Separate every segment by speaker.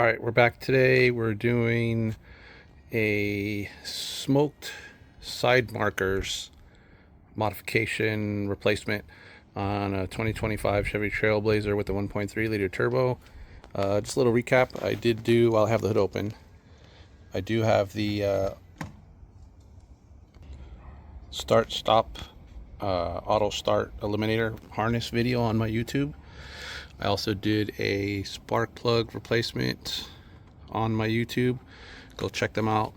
Speaker 1: Alright, we're back today. We're doing a smoked side markers modification replacement on a 2025 Chevy Trailblazer with the 1.3 liter turbo. Just a little recap. While I have the hood open, I do have the start stop auto start eliminator harness video on my YouTube. I also did a spark plug replacement on my YouTube. Go check them out.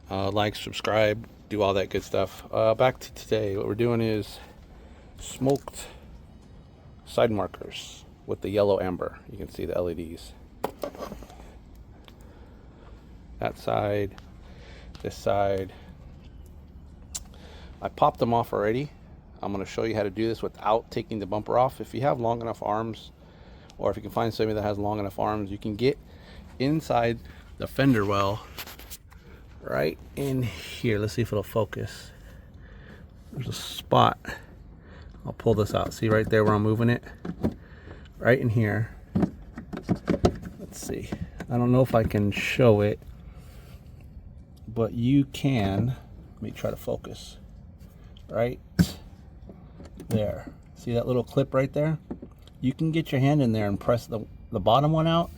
Speaker 1: Like, subscribe, do all that good stuff. Back to today. What we're doing is smoked side markers with the yellow amber. You can see the LEDs. That side, this side. I popped them off already. I'm going to show you how to do this without taking the bumper off. If you have long enough arms, or if you can find somebody that has long enough arms, you can get inside the fender well right in here. Let's see if it'll focus. There's a spot. I'll pull this out. See right there where I'm moving it? Right in here. Let's see. I don't know if I can show it, but you can. Let me try to focus. Right there. See that little clip right there? You can get your hand in there and press the bottom one out,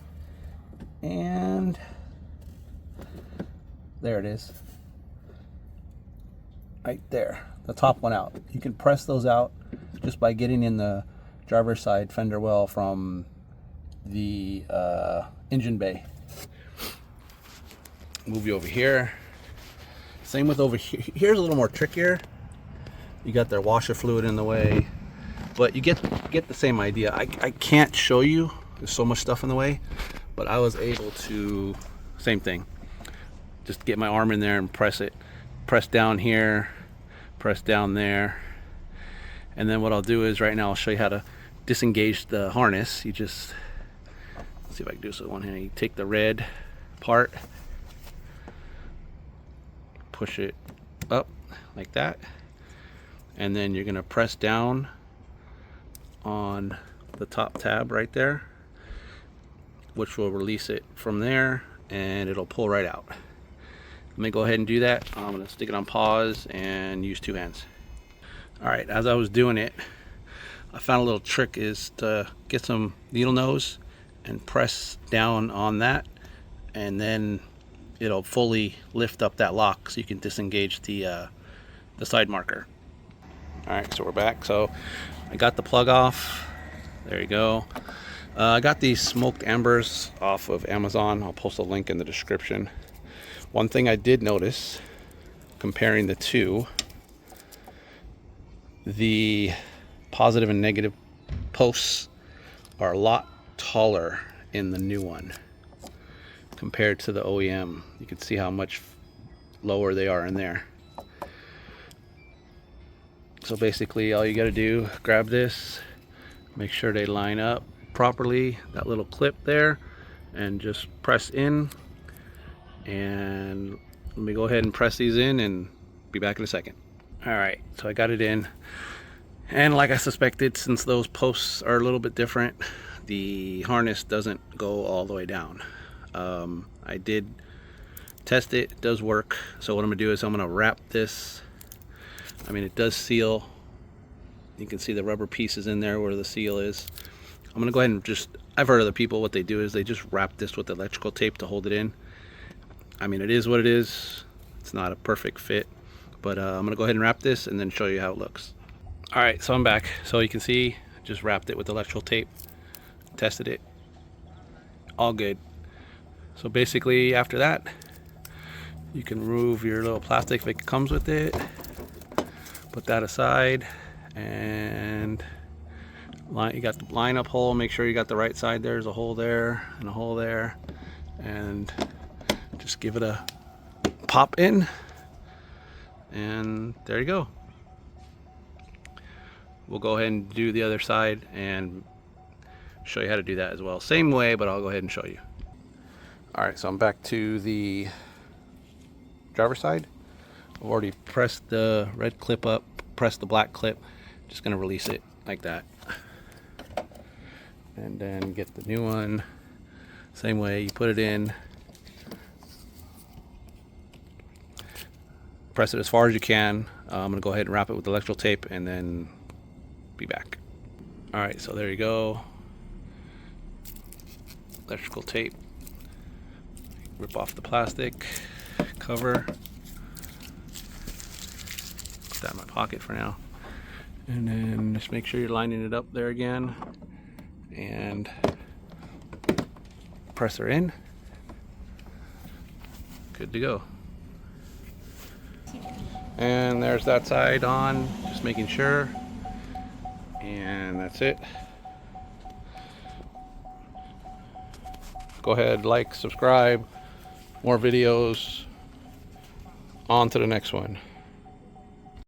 Speaker 1: and there it is. Right there, the top one out. You can press those out just by getting in the driver's side fender well from the engine bay. Move you over here. Same with over here. Here's a little more trickier. You got their washer fluid in the way, but you get the same idea. I can't show you, there's so much stuff in the way, but I was able to, same thing, just get my arm in there and press it. Press down here, press down there, and then what I'll do is right now I'll show you how to disengage the harness. You just, let's see if I can do this with one hand. You take the red part, push it up like that, and then you're gonna press down on the top tab right there, which will release it from there, and it'll pull right out. Let me go ahead and do that. I'm gonna stick it on pause and use two hands. All right, as I was doing it, I found a little trick is to get some needle nose and press down on that, and then it'll fully lift up that lock so you can disengage the side marker. All right, so we're back. So I got the plug off. There you go. I got these smoked ambers off of Amazon. I'll post a link in the description. One thing I did notice, comparing the two, the positive and negative posts are a lot taller in the new one compared to the OEM. You can see how much lower they are in there. So basically all you got to do, grab this, make sure they line up properly, that little clip there, and just press in. And let me go ahead and press these in and be back in a second. All right, so I got it in, and like I suspected, since those posts are a little bit different, the harness doesn't go all the way down. I did test it, it does work. So what I'm gonna do is I'm gonna wrap this. I mean, it does seal. You can see the rubber pieces in there where the seal is. I'm gonna go ahead and just, I've heard other people, what they do is they just wrap this with electrical tape to hold it in. I mean, it is what it is. It's not a perfect fit, but I'm gonna go ahead and wrap this and then show you how it looks. All right, so I'm back. So you can see, just wrapped it with electrical tape, tested it, all good. So basically after that, you can remove your little plastic if it comes with it. Put that aside, and you got the line up hole. Make sure you got the right side. There's a hole there and a hole there, and just give it a pop in, and there you go. We'll go ahead and do the other side and show you how to do that as well. Same way, but I'll go ahead and show you. All right, so I'm back to the driver's side. I've already pressed the red clip up, pressed the black clip. Just gonna release it like that. And then get the new one, Same way, you put it in, press it as far as you can. I'm gonna go ahead and wrap it with electrical tape and then be back. All right, so there you go. Electrical tape. Rip off the plastic cover. Put that in my pocket for now. And then just make sure you're lining it up there again. And press her in. Good to go. And there's that side on, just making sure. And that's it. Go ahead, like, subscribe, more videos. On to the next one.